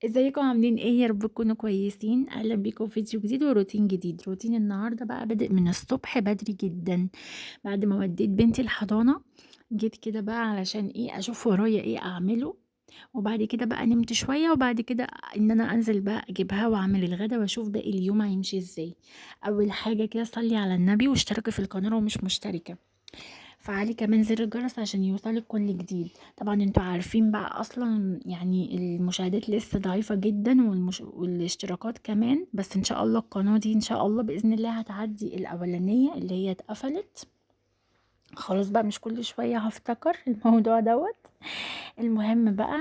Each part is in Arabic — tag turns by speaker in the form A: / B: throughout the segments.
A: ازيكم عاملين ايه؟ يا رب تكونوا كويسين. اهلا بيكم في فيديو جديد وروتين جديد. روتين النهارده بقى بادئ من الصبح بدري جدا. بعد ما وديت بنتي الحضانه جيت كده بقى علشان ايه اشوف ورايا ايه اعمله، وبعد كده بقى نمت شويه، وبعد كده ان انا انزل بقى اجيبها واعمل الغدا واشوف باقي اليوم هيمشي ازاي. اول حاجه كده صلي على النبي واشتركي في القناه ومش مشتركه، فعلي كمان زر الجرس عشان يوصلك كل جديد. طبعا انتوا عارفين بقى اصلا يعني المشاهدات لسه ضعيفة جدا والاشتراكات كمان، بس ان شاء الله القناة دي ان شاء الله بإذن الله هتعدي الاولانية اللي هي اتقفلت. خلاص بقى مش كل شوية هفتكر الموضوع دوت. المهم بقى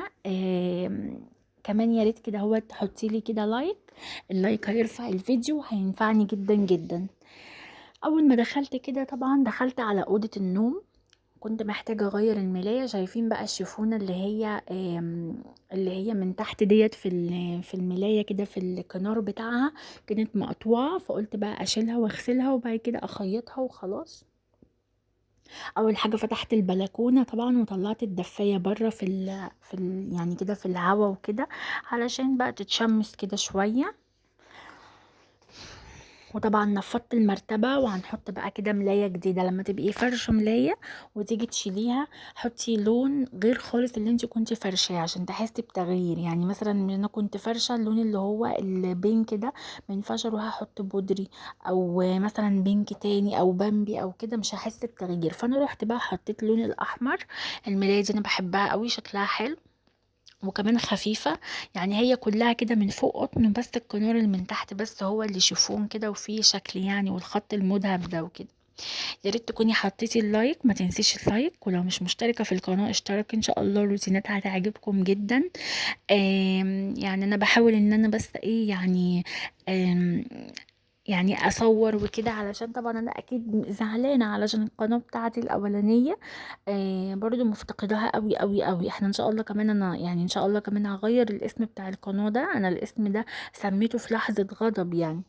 A: كمان يا ريت كده هو تحطي لي كده لايك. اللايك هيرفع الفيديو وهينفعني جدا جدا. اول ما دخلت كده طبعا دخلت على اوضة النوم، كنت محتاجة اغير الملاية. شايفين بقى الشيفونة اللي هي من تحت ديت في الملاية كده في الكنار بتاعها كانت مقطوعة، فقلت بقى اشيلها واغسلها وبعد كده اخيطها وخلاص. اول حاجة فتحت البلكونة طبعا وطلعت الدفاية بره يعني كده في الهوا وكده علشان بقى تتشمس كده شوية. وطبعا نفضت المرتبة وهنحط بقى كده ملاية جديدة. لما تبقي فرشة ملاية وتيجي تشيليها حطي لون غير خالص اللي انت كنتي فرشاه عشان تحسي بتغيير. يعني مثلا انا كنت فرشة اللون اللي هو البينك ده، مينفعش اروح احط بودري او مثلا بينك تاني او بامبي او كده، مش هحس بتغيير. فانا روحت بقى حطيت اللون الاحمر. الملاية دي انا بحبها قوي، شكلها حلو وكمان خفيفة. يعني هي كلها كده من فوق قطن، بس الكنار اللي من تحت بس هو اللي شيفون كده وفيه شكل يعني، والخط المذهب ده وكده. يا ريت تكوني حطيتي اللايك، ما تنسيش اللايك، ولو مش مشتركة في القناة اشتركي ان شاء الله، الروتينات هتعجبكم جدا. يعني انا بحاول ان انا بس ايه يعني آم يعني اصور وكده علشان طبعا انا اكيد زعلانه علشان القناه بتاعتي الاولانيه برضو مفتقداها قوي قوي قوي. احنا ان شاء الله كمان انا يعني ان شاء الله كمان هغير الاسم بتاع القناه ده. انا الاسم ده سميته في لحظه غضب يعني،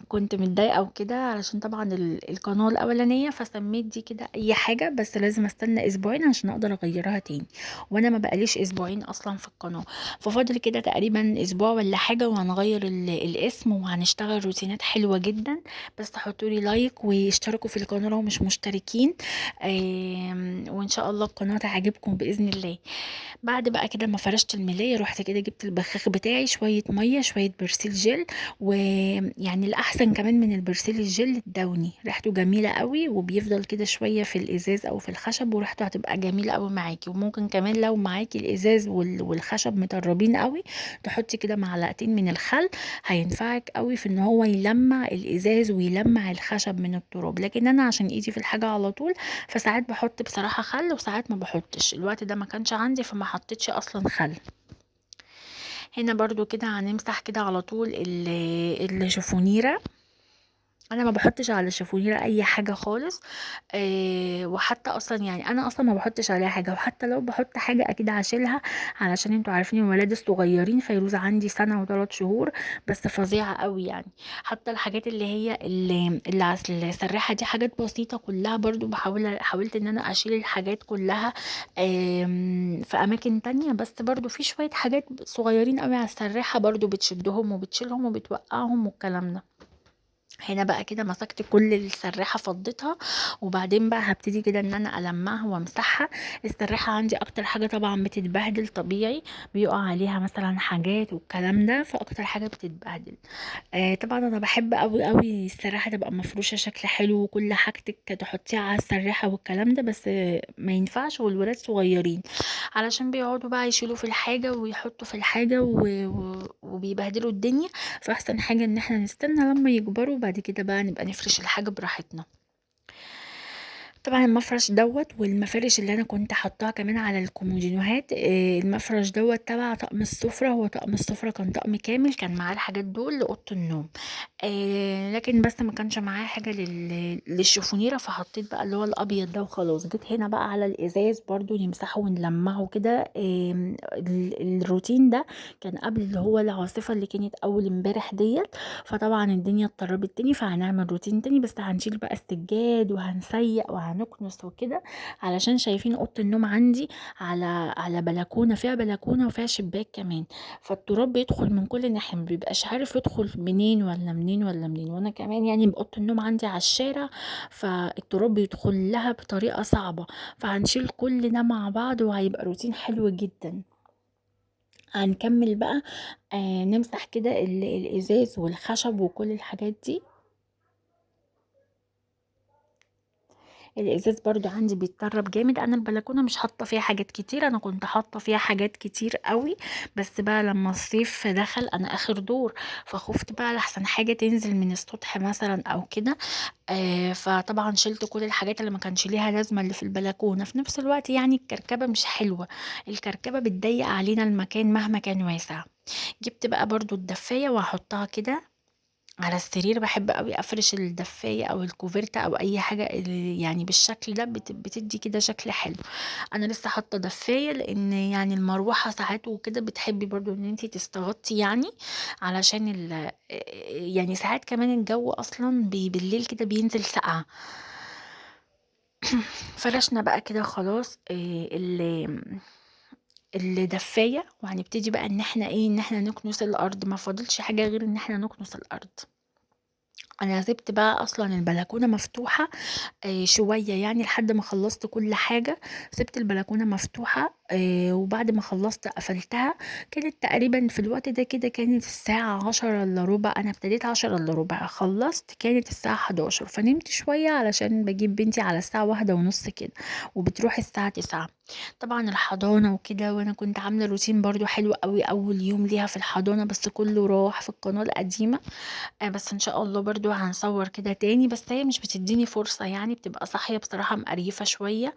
A: كنت متضايقة وكده علشان طبعا القناة الأولانية، فسميت دي كده أي حاجة، بس لازم استنى أسبوعين عشان أقدر أغيرها تاني. وأنا ما بقاليش أسبوعين أصلا في القناة، ففاضل كده تقريبا أسبوع ولا حاجة وهنغير الاسم وهنشتغل روتينات حلوة جدا. بس تحطولي لايك واشتركوا في القناة لو مش مشتركين. وإن شاء الله القناة تعجبكم بإذن الله. بعد بقى كده ما فرشت الملاية رحت كده جبت البخاخ بتاعي، شوية مية شوية برسيل جل، ويعني الأحسن كمان من البرسيل الجل الدوني، ريحته جميلة قوي وبيفضل كده شوية في الإزاز أو في الخشب وريحته هتبقى جميلة قوي معاكي. وممكن كمان لو معاكي الإزاز والخشب متربين قوي تحطي كده معلقتين من الخل، هينفعك قوي في ان هو يلمع الإزاز ويلمع الخشب من التراب. لكن أنا عشان إيدي في الحاجة على طول فساعات بحط بصراحة خل وساعات ما بحطش. الوقت ده ما كانش عندي فما حطيتش اصلا خل. هنا برضو كده هنمسح كده على طول الشفونيرة. انا ما بحطش على الشفونيرة اي حاجة خالص. وحتى اصلا يعني انا اصلا ما بحطش عليها حاجة، وحتى لو بحط حاجة اكيد هشيلها علشان انتوا عارفين الولاد الصغيرين. فيروز عندي سنة وثلاث شهور بس فظيعة قوي يعني. حتى الحاجات اللي هي اللي على السراحة دي حاجات بسيطة كلها، برضو حاولت ان انا اشيل الحاجات كلها في اماكن تانية. بس برضو في شوية حاجات صغيرين قوي على السراحة برضو بتشدهم وبتشيلهم وبتوقعهم والكلام ده. هنا بقى كده مسكت كل السراحة فضيتها، وبعدين بقى هبتدي كده ان انا المعها وامسحها. السراحة عندي اكتر حاجة طبعا بتتبهدل طبيعي، بيقع عليها مثلا حاجات والكلام ده، فاكتر حاجة بتتبهدل. طبعا انا بحب قوي قوي السراحة تبقى مفروشة شكل حلو وكل حاجتك تحطيها على السراحة والكلام ده، بس ما ينفعش والولاد صغيرين علشان بيقعدوا بقى يشيلوا في الحاجة ويحطوا في الحاجة وبيبهدلوا الدنيا. فاحسن حاجة ان احنا نستنى لما يكبروا وبعد كده بقى نبقى نفرش الحاجة براحتنا. طبعا المفرش دوت والمفارش اللي انا كنت حطاها كمان على الكومودينوهات، المفرش دوت تبع طقم السفرة. هو طقم السفرة كان طقم كامل، كان معاه الحاجات دول لأوضة النوم. لكن بس ما كانش معايا حاجة للشفونيرة، فحطيت بقى اللي هو الأبيض ده وخلاص. جيت هنا بقى على الإزاز برضو نمسحه ونلمعه كده. الروتين ده كان قبل اللي هو العاصفة اللي كانت أول امبارح ديت. فطبعا الدنيا اتطربت تاني، فهنعمل روتين تاني، بس هنشيل بقى السجاد وهنسيق وهنكنس وكده. علشان شايفين أوضة النوم عندي على بلكونة، فيها بلكونة وفيها شباك كمان. فالتراب بيدخل من كل ناحية، ما بيبقاش عارف يدخل منين ولا منين ولا منين. وانا كمان يعني بأوضة النوم عندي على الشارع، فالتراب بيدخل لها بطريقة صعبة. فهنشيل كل ده مع بعض وهيبقى روتين حلو جدا. هنكمل بقى نمسح كده الازاز والخشب وكل الحاجات دي. الازاز برضو عندي بيتطرب جامد. انا البلكونه مش حاطه فيها حاجات كتير، انا كنت حاطه فيها حاجات كتير قوي. بس بقى لما الصيف دخل، انا اخر دور، فخفت بقى لحسن حاجه تنزل من السطح مثلا او كده. فطبعا شلت كل الحاجات اللي ما كانش ليها لازمه اللي في البلكونه. في نفس الوقت يعني الكركبه مش حلوه، الكركبه بتضيق علينا المكان مهما كان واسع. جبت بقى برضو الدفايه وهحطها كده على السرير. بحب قوي افرش الدفاية او الكوفرتة او اي حاجة يعني بالشكل ده، بتدي كده شكل حلو. انا لسه حاطة دفاية لان يعني المروحة ساعات وكده بتحبي برضو ان انتي تستغطي يعني، علشان يعني ساعات كمان الجو اصلا بالليل كده بينزل سقعة. فرشنا بقى كده خلاص الدفاية، وهنبتدي بقى ان احنا نكنس الارض. ما فاضلش حاجة غير ان احنا نكنس الارض. انا سبت بقى اصلا البلكونه مفتوحه شويه يعني لحد ما خلصت كل حاجه. سبت البلكونه مفتوحه وبعد ما خلصت قفلتها. كانت تقريبا في الوقت ده كده كانت الساعه 10 الا ربع. انا ابتديت 10 الا ربع، خلصت كانت الساعه 11. فنمت شويه علشان بجيب بنتي على الساعه 1:30 كده، وبتروح الساعه 9. طبعا الحضانه وكده، وانا كنت عامله روتين برضو حلو قوي اول يوم ليها في الحضانه، بس كله راح في القناه القديمه. بس ان شاء الله برضو هنصور كده تاني، بس هي مش بتديني فرصة يعني، بتبقى صاحية بصراحة مقريفة شوية.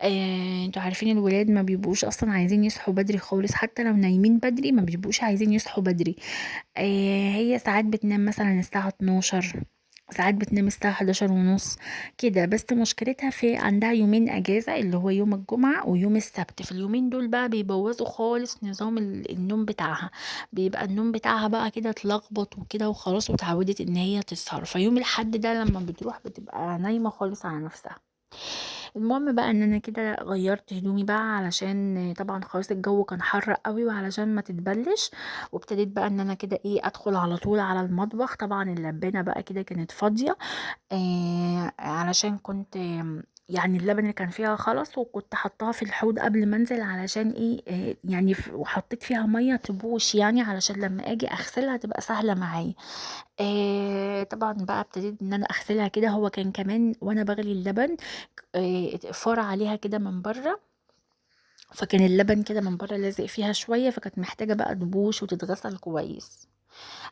A: انتوا عارفين الولاد ما بيبقوش اصلا عايزين يصحوا بدري خالص، حتى لو نايمين بدري ما بيبقوش عايزين يصحوا بدري. هي ساعات بتنام مثلا الساعة 12، ساعات بتنام الساعة 11:30 كده. بس مشكلتها في عندها يومين اجازة، اللي هو يوم الجمعة ويوم السبت. في اليومين دول بقى بيبوظوا خالص نظام النوم بتاعها. بيبقى النوم بتاعها بقى كده اتلخبط وكده وخلاص، واتعودت ان هي تسهر. فيوم الحد ده لما بتروح بتبقى نايمة خالص على نفسها. المهم بقى ان انا كده غيرت هدومي بقى، علشان طبعا خلاص الجو كان حر قوي وعلشان ما تتبلش. وابتديت بقى ان انا كده ايه ادخل على طول على المطبخ. طبعا اللبانه بقى كده كانت فاضيه، علشان كنت يعني اللبن اللي كان فيها خلص، وكنت حطاها في الحوض قبل ما انزل علشان ايه يعني وحطيت فيها ميه تبوش يعني، علشان لما اجي اغسلها تبقى سهله معايا. طبعا بقى ابتديت ان انا اغسلها كده. هو كان كمان وانا بغلي اللبن فار عليها كده من بره، فكان اللبن كده من بره لازق فيها شويه، فكانت محتاجه بقى تبوش وتتغسل كويس.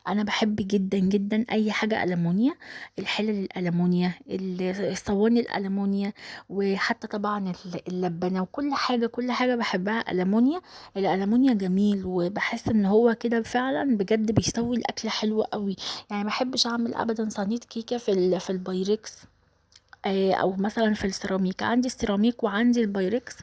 A: انا بحب جدا جدا اي حاجه المونيا، الحلل الالمونيا، الصواني الالمونيا، وحتى طبعا اللبنه وكل حاجه كل حاجه بحبها المونيا. الالمونيا جميل، وبحس ان هو كده فعلا بجد بيسوي الاكل حلو قوي. يعني ما بحبش اعمل ابدا صينيه كيكه في البايركس او مثلا في السيراميك. عندي السيراميك وعندي البايركس،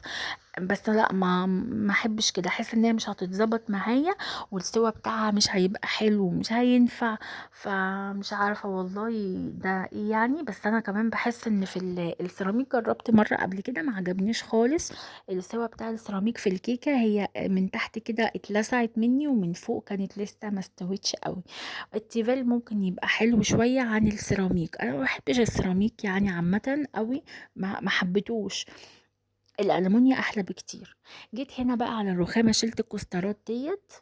A: بس لا ما احبش كده، احس ان هي مش هتتظبط معايا، والسوا بتاعها مش هيبقى حلو، مش هينفع. فمش عارفه والله ده ايه يعني. بس انا كمان بحس ان في السيراميك جربت مره قبل كده ما عجبنيش خالص. السوا بتاع السيراميك في الكيكه، هي من تحت كده اتلسعت مني، ومن فوق كانت لسه ما استوتش قوي. التيفال ممكن يبقى حلو شويه عن السيراميك. انا ما بحبش السيراميك يعني عامه قوي، ما حبيتوش. الألمونيا أحلى بكتير. جيت هنا بقى على الرخامة، شلت الكوسترات ديت.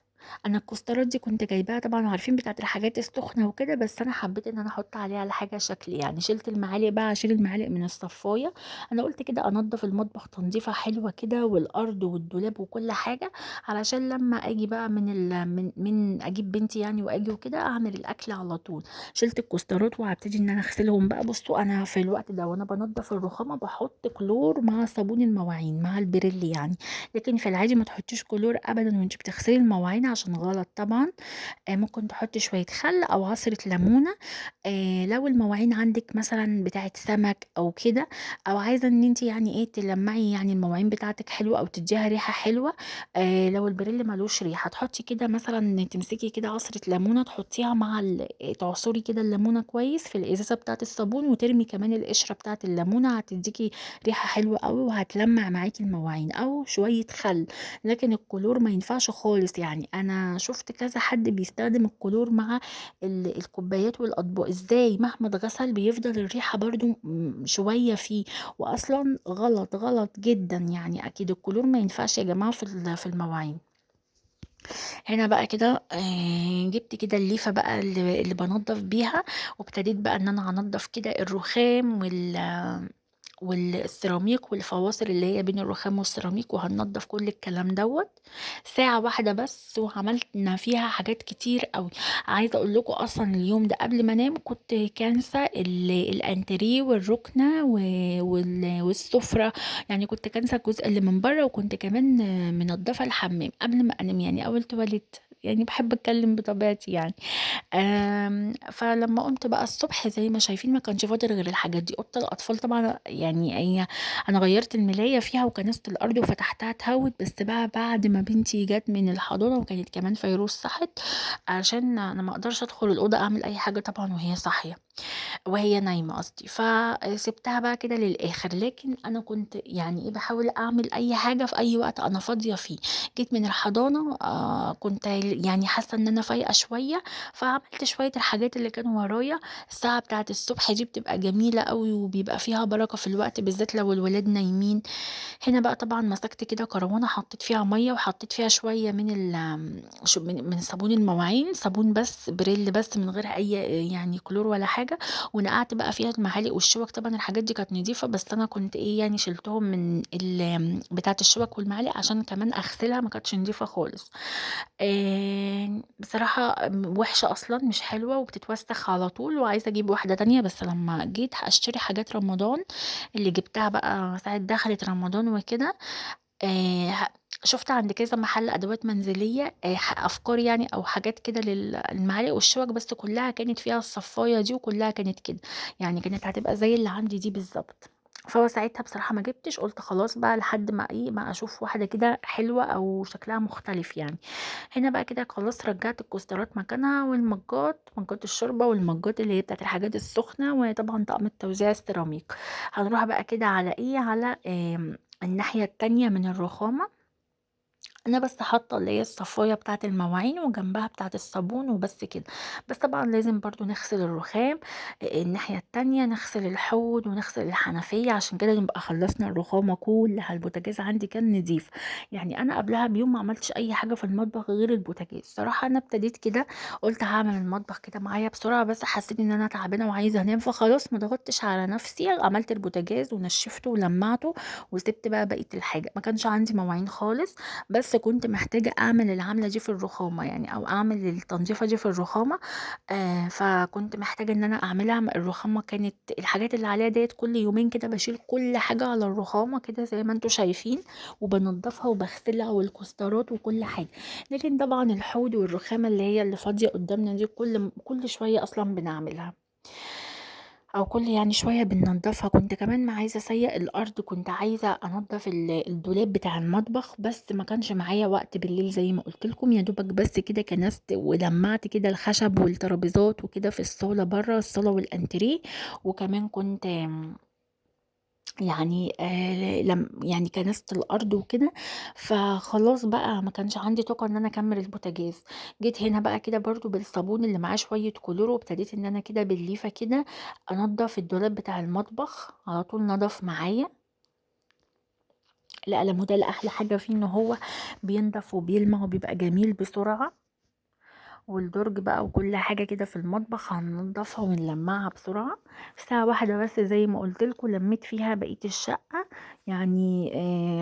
A: انا الكوسترات دي كنت جايباها طبعا عارفين بتاعت الحاجات السخنه وكده، بس انا حبيت ان انا احط عليها الحاجه شكل يعني. شلت المعالق بقى، اشيل المعالق من الصفايه. انا قلت كده انضف المطبخ تنظيفه حلوه كده، والارض والدولاب وكل حاجه، علشان لما اجي بقى من اجيب بنتي يعني واجي وكده اعمل الاكل على طول. شلت الكوسترات وهبتدي ان انا اغسلهم بقى. بصوا انا في الوقت ده وانا بنضف الرخامه بحط كلور مع صابون المواعين مع البريل يعني. لكن في العادي ما تحطيش كلور ابدا وانت بتغسلي المواعين، عشان غلط طبعا. ممكن تحطي شوية خل أو عصرة ليمونة. لو المواعين عندك مثلا بتاعت سمك أو كده، أو عايزة إن انت يعني ايه تلمعي يعني المواعين بتاعتك حلوة أو تديها ريحة حلوة. لو البريل ملوش ريحة تحطي كده مثلا، تمسكي كده عصرة ليمونة تحطيها مع تعصري كده الليمونة كويس في الإزازة بتاعت الصابون، وترمي كمان القشرة بتاعت الليمونة، هتديكي ريحة حلوة قوي وهتلمع معاكي المواعين. أو شوية خل. لكن الكلور ما ينفعش خالص، يعني انا شفت كذا حد بيستخدم الكلور مع الكوبايات والاطباق، ازاي مهما اتغسل بيفضل الريحة برضو شوية فيه. واصلا غلط غلط جدا، يعني اكيد الكلور ما ينفعش يا جماعة في المواعين. هنا بقى كده جبت كده الليفة بقى اللي بنضف بيها، وابتديت بقى ان انا انضف كده الرخام والسيراميك والفواصل اللي هي بين الرخام والسيراميك، وهننضف كل الكلام دوت. ساعة واحدة بس وعملنا فيها حاجات كتير قوي. عايزة اقول لكم اصلا اليوم ده قبل ما انام كنت كانسة الانتريه والركنة والسفرة. يعني كنت كانسة الجزء اللي من بره، وكنت كمان منضفة الحمام قبل ما انام، يعني اول تواليت. يعني بحب اتكلم بطبيعتي يعني. فلما قمت بقى الصبح زي ما شايفين ما كانش فاضل غير الحاجات دي. اوضه الاطفال طبعا يعني انا غيرت الملايه فيها وكنست الارض وفتحتها تهوت، بس بقى بعد ما بنتي جت من الحضانه وكانت كمان فيروز صحت، عشان انا ما اقدرش ادخل الاوضه اعمل اي حاجه طبعا وهي صاحيه، وهي نايمة قصدي. فسبتها بقى كده للآخر، لكن أنا كنت يعني إيه بحاول أعمل أي حاجة في أي وقت أنا فاضية فيه. جيت من الحضانة كنت يعني حاسة إن أنا فايقة شوية، فعملت شوية الحاجات اللي كانوا ورايا. الساعة بتاعة الصبح دي بتبقى جميلة قوي وبيبقى فيها بركة في الوقت، بالذات لو الولاد نايمين. هنا بقى طبعا مسكت كده كروانة، حطيت فيها مية وحطيت فيها شوية من صابون المواعين، صابون بس بريل بس من غير أي يعني كلور ولا حاجة. ونقعت بقى فيها المعالق والشوك، طبعا الحاجات دي كانت نضيفة، بس انا كنت ايه يعني شلتهم من بتاعة الشوك والمعالق عشان كمان اغسلها، ما كانتش نضيفة خالص. بصراحة وحشة اصلا، مش حلوة وبتتوسخ على طول، وعايزة اجيب واحدة تانية. بس لما جيت اشتري حاجات رمضان اللي جبتها بقى ساعة دخلت رمضان وكده، آه، شفت عند كذا محل ادوات منزليه، افكار يعني او حاجات كده للمعالق والشوك، بس كلها كانت فيها الصفايه دي وكلها كانت كده، يعني كانت هتبقى زي اللي عندي دي بالظبط. فهو ساعتها بصراحه ما جبتش، قلت خلاص بقى لحد ما ايه ما اشوف واحده كده حلوه او شكلها مختلف يعني. هنا بقى كده خلاص رجعت الكوسترات مكانها، والمجات مجات الشوربه والمجات اللي هي بتاعت الحاجات السخنه، وطبعا طقم التوزيع السيراميك. هنروح بقى كده على ايه على الناحيه التانية من الرخامه. انا بس حاطه اللي هي الصفايه بتاعه المواعين وجنبها بتاعه الصابون وبس كده. بس طبعا لازم برضو نغسل الرخام، الناحيه التانية نغسل الحوض ونغسل الحنفيه، عشان كده نبقى خلصنا الرخامه كلها. البوتاجاز عندي كان نضيف، يعني انا قبلها بيوم ما عملتش اي حاجه في المطبخ غير البوتاجاز. صراحه انا ابتديت كده، قلت هعمل المطبخ كده معايا بسرعه، بس حسيت ان انا تعبانه وعايزه انام، فخلاص ما ضغطتش على نفسي، عملت البوتاجاز ونشفته ولمعته، وسبت بقى بقيه الحاجه. ما كانش عندي مواعين خالص، بس كنت محتاجة أعمل العملة دي في الرخامة، يعني أو أعمل التنظيفة دي في الرخامة. فكنت محتاجة إن أنا أعملها. الرخامة كانت الحاجات اللي عليها ديت كل يومين كده بشيل كل حاجة على الرخامة كده زي ما انتوا شايفين، وبنضفها وبغسلها والكوسترات وكل حاجة. لكن طبعا الحوض والرخامة اللي هي اللي فاضية قدامنا دي كل شوية أصلا بنعملها، او كل يعني شويه بننضفها. كنت كمان ما عايزه اسيق الارض، كنت عايزه انضف الدولاب بتاع المطبخ، بس ما كانش معايا وقت بالليل زي ما قلت لكم. يا دوبك بس كده كنست ولمعت كده الخشب والترابيزات وكده في الصاله بره الصاله والانتريه. وكمان كنت يعني يعني كنست الارض وكده. فخلاص بقى ما كانش عندي طاقه ان انا اكمل البوتاجاز. جيت هنا بقى كده برضو بالصابون اللي معاه شويه كلور، وابتديت ان انا كده بالليفه كده انضف الدولاب بتاع المطبخ على طول، نضف معايا. القلم ده احلى حاجه فيه ان هو بينضف وبيلمع وبيبقى جميل بسرعه. والدرج بقى وكل حاجة كده في المطبخ هننضفها ونلمعها بسرعة في ساعة واحدة بس. زي ما قلت لكم لميت فيها بقية الشقة، يعني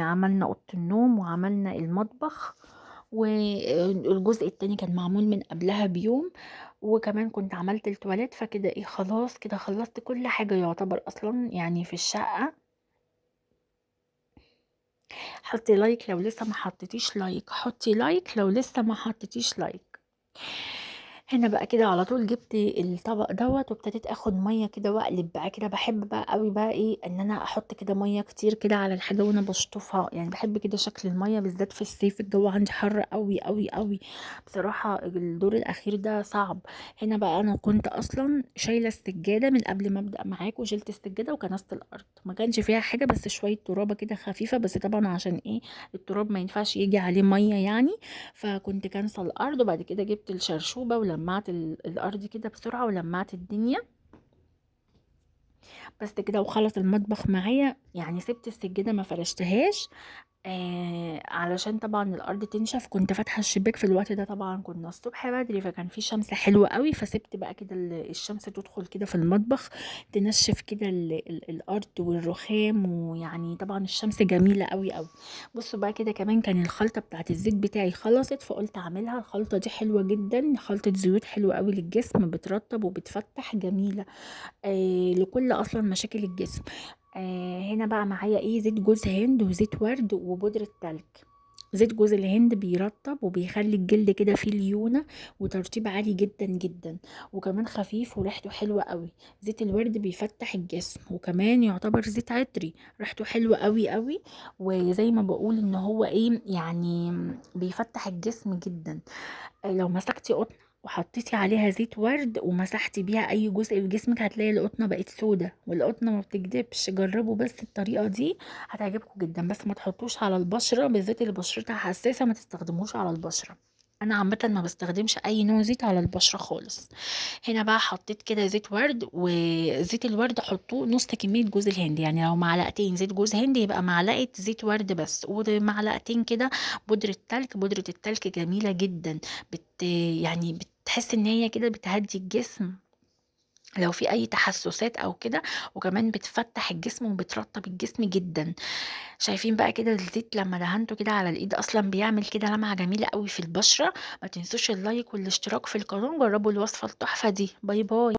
A: عملنا أوضة النوم وعملنا المطبخ، والجزء التاني كان معمول من قبلها بيوم. وكمان كنت عملت التواليت، فكده ايه خلاص كده خلصت كل حاجة يعتبر اصلا يعني في الشقة. حطي لايك لو لسه ما حطيتيش لايك، حطي لايك لو لسه ما حطيتيش لايك. هنا بقى كده على طول جبت الطبق دوت وابتديت اخد ميه كده واقلب بقى كده. بحب بقى قوي بقى ايه ان انا احط كده ميه كتير كده على الحاجه وانا بشطفها، يعني بحب كده شكل الميه بالذات في الصيف، الجو عندي حر قوي قوي قوي بصراحه. الدور الاخير ده صعب. هنا بقى انا كنت اصلا شايله السجاده من قبل ما ابدا معاك، وشلت السجاده وكنست الارض، ما كانش فيها حاجه بس شويه ترابه كده خفيفه، بس طبعا عشان ايه التراب ما ينفعش يجي عليه ميه يعني. فكنت كانسة الأرض، وبعد كده جبت الشرشوبة ولمعت الأرض كده بسرعة ولمعت الدنيا بس كده. وخلص المطبخ معايا، يعني سبت السجادة ما فرشتهاش علشان طبعا الارض تنشف. كنت فاتحه الشباك في الوقت ده، طبعا كنا الصبح بدري فكان في شمس حلوه قوي، فسبت بقى كده الشمس تدخل كده في المطبخ تنشف كده الارض والرخام، ويعني طبعا الشمس جميله قوي قوي. بصوا بقى كده كمان كان الخلطه بتاعت الزيت بتاعي خلصت، فقلت اعملها. الخلطه دي حلوه جدا، خلطه زيوت حلوه قوي للجسم، بترطب وبتفتح، جميله لكل اصلا مشاكل الجسم. هنا بقى معايا ايه زيت جوز هند وزيت ورد وبودرة تلج. زيت جوز الهند بيرطب وبيخلي الجلد كده فيه ليونة وترطيب عالي جدا جدا، وكمان خفيف وريحته حلوة قوي. زيت الورد بيفتح الجسم، وكمان يعتبر زيت عطري، ريحته حلوة قوي قوي. وزي ما بقول ان هو ايه يعني بيفتح الجسم جدا. لو مسكتي قطنة وحطيتي عليها زيت ورد ومسحتي بيها اي جزء في جسمك هتلاقي القطنة بقت سودة، والقطنة ما بتكدبش. جربوا بس الطريقة دي هتعجبكم جدا، بس ما تحطوش على البشرة، بالذات اللي بشرتها حساسة ما تستخدموش على البشرة. انا عامه ما بستخدمش اي نوع زيت على البشره خالص. هنا بقى حطيت كده زيت ورد، وزيت الورد حطوه نص كميه جوز الهند، يعني لو معلقتين زيت جوز هند يبقى معلقه زيت ورد بس، ومعلقتين كده بودره تلج. بودره التلج جميله جدا، يعني بتحس ان هي كده بتهدي الجسم لو في اي تحسسات او كده، وكمان بتفتح الجسم وبترطب الجسم جدا. شايفين بقى كده الزيت لما دهنته كده على الايد اصلا بيعمل كده لمعة جميلة قوي في البشرة. ما تنسوش اللايك والاشتراك في القناة، جربوا الوصفة التحفة دي. باي باي.